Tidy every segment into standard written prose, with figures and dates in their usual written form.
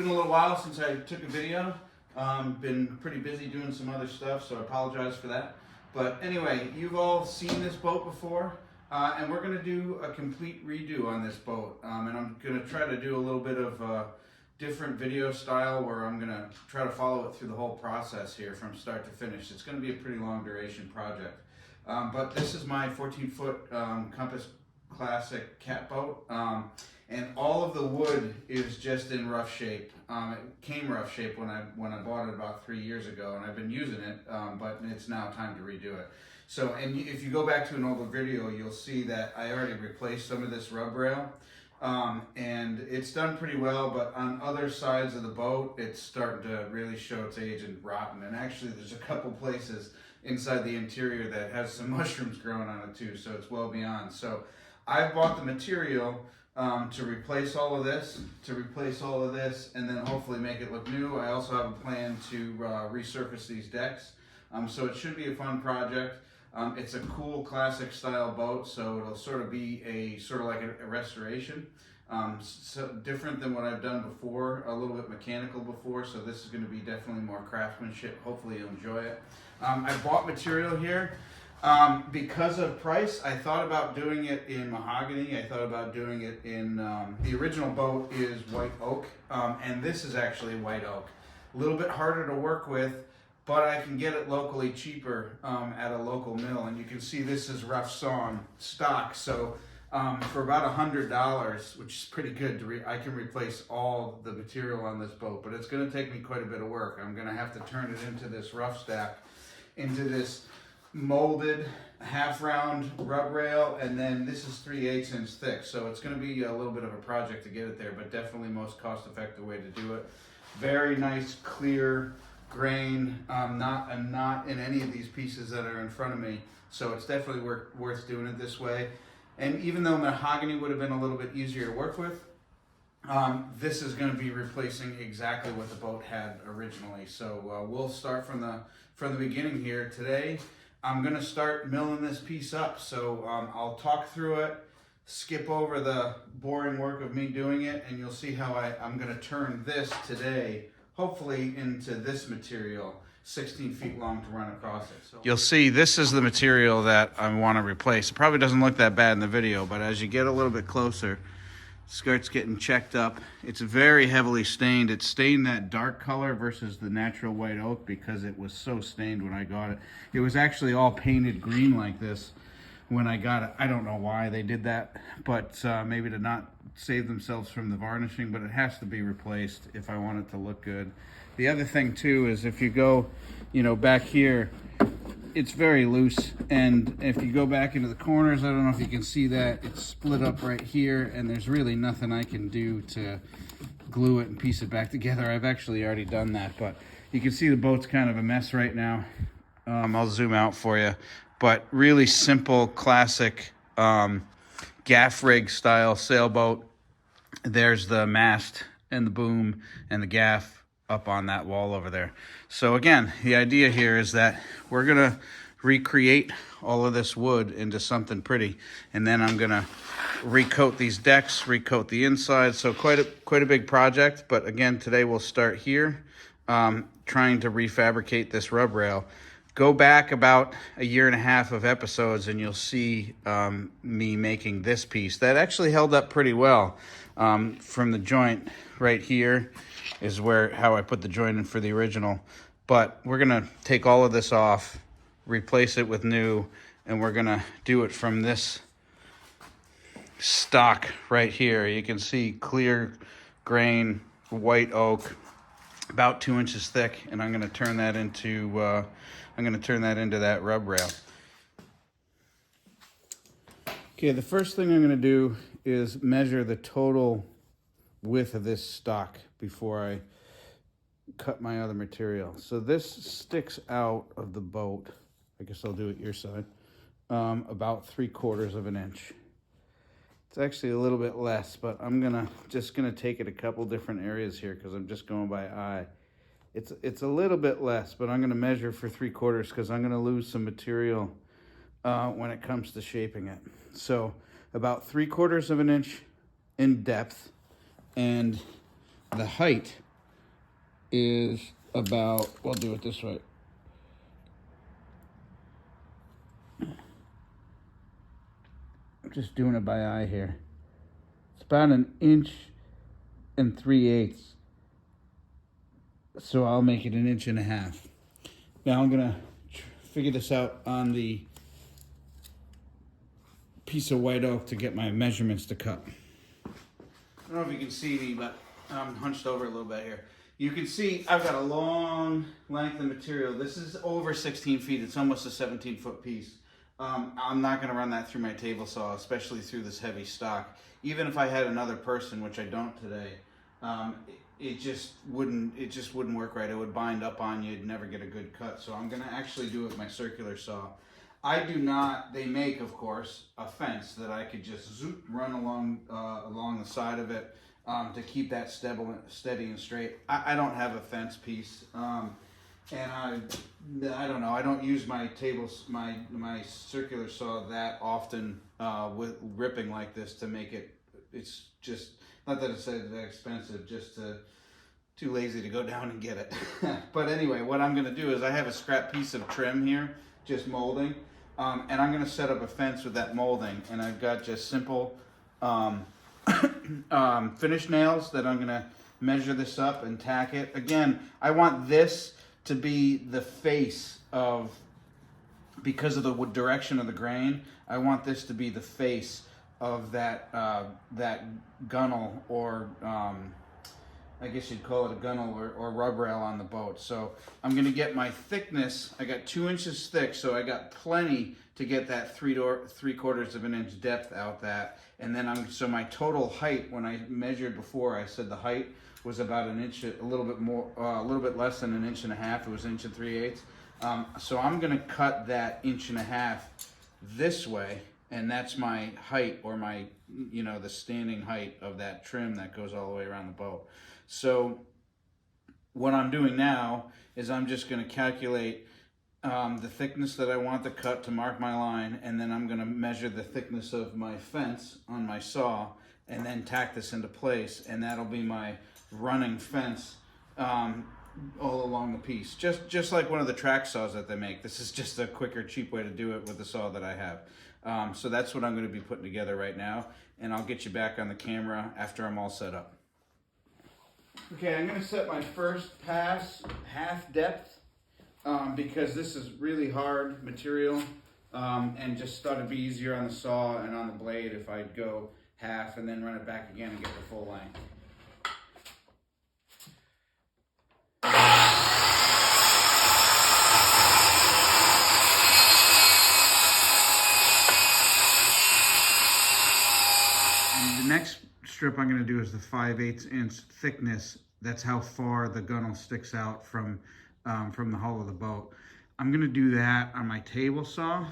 been a little while since I took a video. Been pretty busy doing some other stuff, so I apologize for that. But anyway, you've all seen this boat before, and we're gonna do a complete redo on this boat. And I'm gonna try to do a little bit of different video style where I'm gonna try to follow it through the whole process here from start to finish. It's gonna be a pretty long duration project. But this is my 14-foot Compass Classic Catboat. And all of the wood is just in rough shape. It came rough shape when I bought it about 3 years ago, and I've been using it, but it's now time to redo it. So, and if you go back to an older video, you'll see that I already replaced some of this rub rail, and it's done pretty well, but on other sides of the boat, it's starting to really show its age and rotten. And actually, there's a couple places inside the interior that has some mushrooms growing on it too, so it's well beyond. So I bought the material to replace all of this, and then hopefully make it look new. I also have a plan to resurface these decks, so it should be a fun project. It's a cool classic style boat, so it'll sort of be sort of like a restoration. So different than what I've done before, a little bit mechanical before, so this is going to be definitely more craftsmanship. Hopefully you'll enjoy it. I bought material here. Because of price, I thought about doing it in mahogany. I thought about doing it in, the original boat is white oak, and this is actually white oak. A little bit harder to work with, but I can get it locally cheaper at a local mill. And you can see this is rough sawn stock, so for about $100, which is pretty good, I can replace all the material on this boat, but it's going to take me quite a bit of work. I'm going to have to turn it into this rough stack, into this molded half round rub rail, and then this is 3/8 inch thick, so it's going to be a little bit of a project to get it there, but definitely most cost effective way to do it. Very nice clear grain, not a knot in any of these pieces that are in front of me, so it's definitely worth doing it this way. And even though mahogany would have been a little bit easier to work with, this is going to be replacing exactly what the boat had originally. So we'll start from the beginning here. Today I'm going to start milling this piece up, so I'll talk through it, skip over the boring work of me doing it, and you'll see how I'm going to turn this today, hopefully, into this material, 16 feet long to run across it. So you'll see this is the material that I want to replace. It probably doesn't look that bad in the video, but as you get a little bit closer, skirt's getting checked up. It's very heavily stained. It's stained that dark color versus the natural white oak because it was so stained when I got it. It was actually all painted green like this when I got it. I don't know why they did that, but maybe to not save themselves from the varnishing, but it has to be replaced if I want it to look good. The other thing too is if you go, back here, it's very loose, and if you go back into the corners, I don't know if you can see that, it's split up right here, and there's really nothing I can do to glue it and piece it back together. I've actually already done that, but you can see the boat's kind of a mess right now. I'll zoom out for you, but really simple, classic gaff rig style sailboat. There's the mast and the boom and the gaff up on that wall over there. So again, the idea here is that we're gonna recreate all of this wood into something pretty, and then I'm gonna recoat these decks, recoat the inside. So quite a big project, but again, today we'll start here, trying to refabricate this rub rail. Go back about 1.5 years of episodes and you'll see me making this piece that actually held up pretty well. From the joint right here is how I put the joint in for the original. But we're gonna take all of this off, replace it with new, and we're gonna do it from this stock right here. You can see clear grain, white oak, about 2 inches thick, and I'm gonna turn that into that rub rail. Okay, the first thing I'm gonna do is measure the total width of this stock before I cut my other material. So this sticks out of the boat, I guess I'll do it your side, about 3/4 of an inch. It's actually a little bit less, but I'm just gonna take it a couple different areas here because I'm just going by eye. It's a little bit less, but I'm gonna measure for 3/4 because I'm gonna lose some material when it comes to shaping it. So about 3/4 of an inch in depth, and the height is about, we'll do it this way. I'm just doing it by eye here. It's about 1 3/8 inches. So I'll make it 1.5 inches. Now I'm gonna figure this out on the piece of white oak to get my measurements to cut. I don't know if you can see me, but I'm hunched over a little bit here. You can see I've got a long length of material. This is over 16 feet. It's almost a 17-foot piece. I'm not going to run that through my table saw, especially through this heavy stock. Even if I had another person, which I don't today, it just wouldn't work right. It would bind up on you. You'd never get a good cut. So I'm going to actually do it with my circular saw. I do not. They make, of course, a fence that I could just zoop run along the side of it to keep that steady and straight. I don't have a fence piece. And I don't know. I don't use my my circular saw that often with ripping like this to make it. It's just not that it's that expensive. Just too lazy to go down and get it. But anyway, what I'm going to do is I have a scrap piece of trim here, just molding, and I'm going to set up a fence with that molding. And I've got just simple finish nails that I'm going to measure this up and tack it. Again, I want this to be the face of, because of the direction of the grain, I want this to be the face of that that gunnel, or I guess you'd call it a gunnel or rub rail on the boat. So I'm gonna get my thickness. I got 2 inches thick, so I got plenty to get that 3/4 of an inch depth out that. And then so my total height, when I measured before, I said the height was about 1 inch, a little bit more, a little bit less than 1.5 inches. It was 1 3/8 inches. So I'm gonna cut that 1.5 inches this way, and that's my height, or my, the standing height of that trim that goes all the way around the boat. So what I'm doing now is I'm just gonna calculate the thickness that I want the cut to mark my line, and then I'm gonna measure the thickness of my fence on my saw, and then tack this into place, and that'll be my running fence all along the piece, just like one of the track saws that they make. This is just a quicker, cheap way to do it with the saw that I have. So that's what I'm going to be putting together right now, and I'll get you back on the camera after I'm all set up. Okay, I'm going to set my first pass half depth because this is really hard material, and just thought it'd be easier on the saw and on the blade if I'd go half and then run it back again and get the full length. The next strip I'm going to do is the 5/8 inch thickness. That's how far the gunnel sticks out from the hull of the boat. I'm going to do that on my table saw,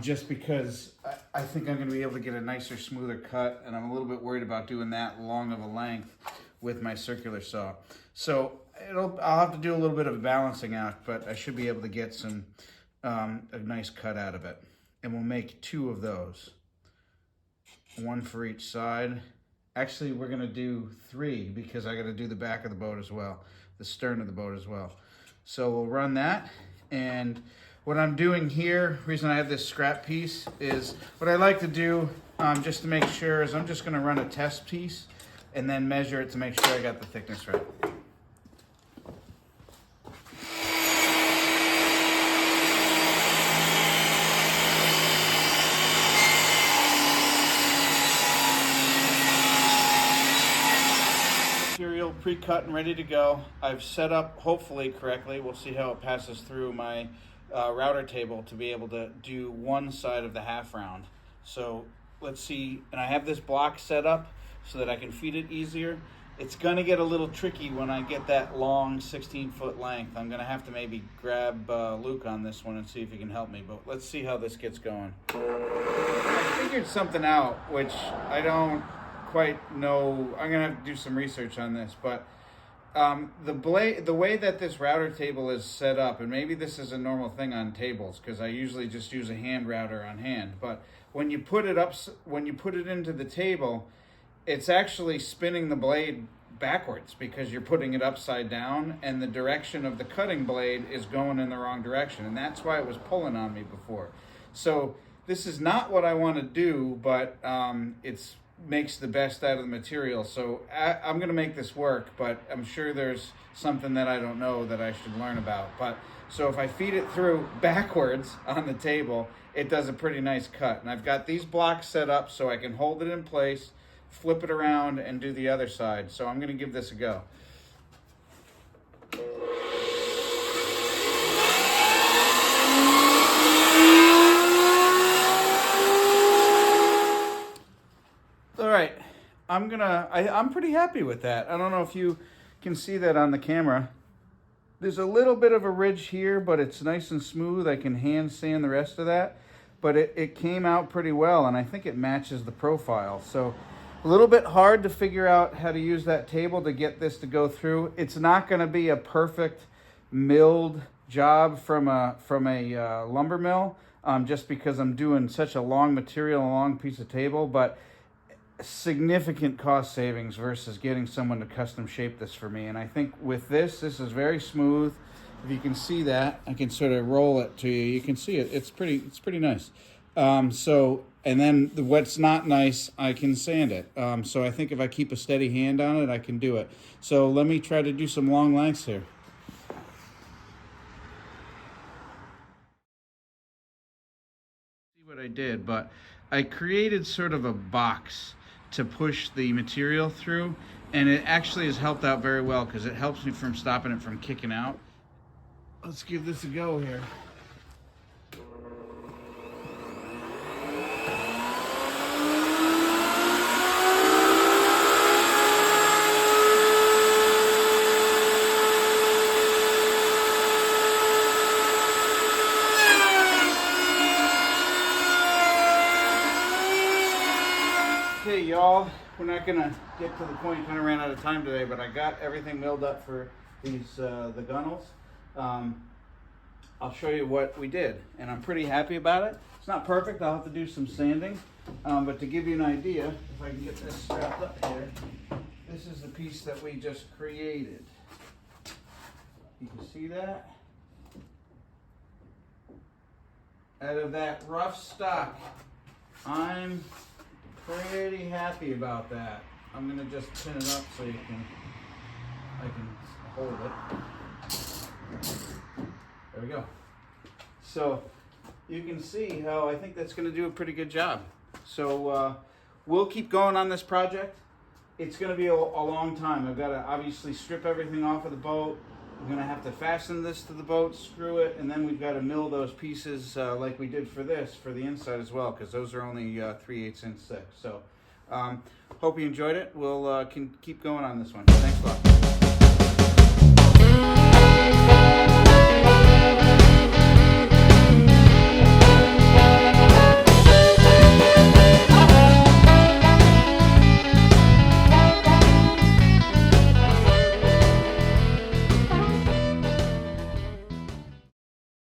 just because I think I'm going to be able to get a nicer, smoother cut, and I'm a little bit worried about doing that long of a length with my circular saw. So I'll have to do a little bit of a balancing act, but I should be able to get some a nice cut out of it. And we'll make 2 of those. 1 for each side. Actually, we're gonna do 3 because I gotta do the back of the boat as well, the stern of the boat as well. So we'll run that. And what I'm doing here, reason I have this scrap piece, is what I like to do, just to make sure, is I'm just gonna run a test piece and then measure it to make sure I got the thickness right. Material pre-cut and ready to go. I've set up, hopefully correctly, we'll see how it passes through my router table to be able to do one side of the half round. So let's see, and I have this block set up so that I can feed it easier. It's gonna get a little tricky when I get that long 16-foot length. I'm gonna have to maybe grab Luke on this one and see if he can help me, but let's see how this gets going. I figured something out, which I don't quite know. I'm gonna have to do some research on this, but the way that this router table is set up, and maybe this is a normal thing on tables because I usually just use a hand router on hand, but when you put it into the table, it's actually spinning the blade backwards because you're putting it upside down and the direction of the cutting blade is going in the wrong direction, and that's why it was pulling on me before. So this is not what I want to do, but it's makes the best out of the material. So I'm going to make this work, but I'm sure there's something that I don't know that I should learn about. But so if I feed it through backwards on the table, it does a pretty nice cut. And I've got these blocks set up so I can hold it in place, flip it around, and do the other side. So I'm going to give this a go. All right, I'm pretty happy with that. I don't know if you can see that on the camera. There's a little bit of a ridge here, but it's nice and smooth. I can hand sand the rest of that, but it came out pretty well, and I think it matches the profile. So a little bit hard to figure out how to use that table to get this to go through. It's not going to be a perfect milled job from a lumber mill, just because I'm doing such a long material, a long piece of table, but significant cost savings versus getting someone to custom shape this for me. And I think with this is very smooth. If you can see that, I can sort of roll it to you. You can see it. It's pretty nice. And then what's not nice, I can sand it. So I think if I keep a steady hand on it, I can do it. So let me try to do some long lengths here. See what I did, but I created sort of a box to push the material through, and it actually has helped out very well because it helps me from stopping it from kicking out. Let's give this a go here. Okay, y'all, we're not gonna get to the point, kind of ran out of time today, but I got everything milled up for these the gunnels. I'll show you what we did, and I'm pretty happy about it. It's not perfect, I'll have to do some sanding, but to give you an idea, if I can get this strapped up here, this is the piece that we just created. You can see that? Out of that rough stock. I'm pretty happy about that. I'm gonna just pin it up so I can hold it. There we go. So you can see how I think that's gonna do a pretty good job. So we'll keep going on this project. It's gonna be a long time. I've gotta obviously strip everything off of the boat. I'm gonna have to fasten this to the boat, screw it, and then we've got to mill those pieces like we did for this, for the inside as well, because those are only 3/8 inch thick. So hope you enjoyed it. We'll keep going on this one. Thanks a lot.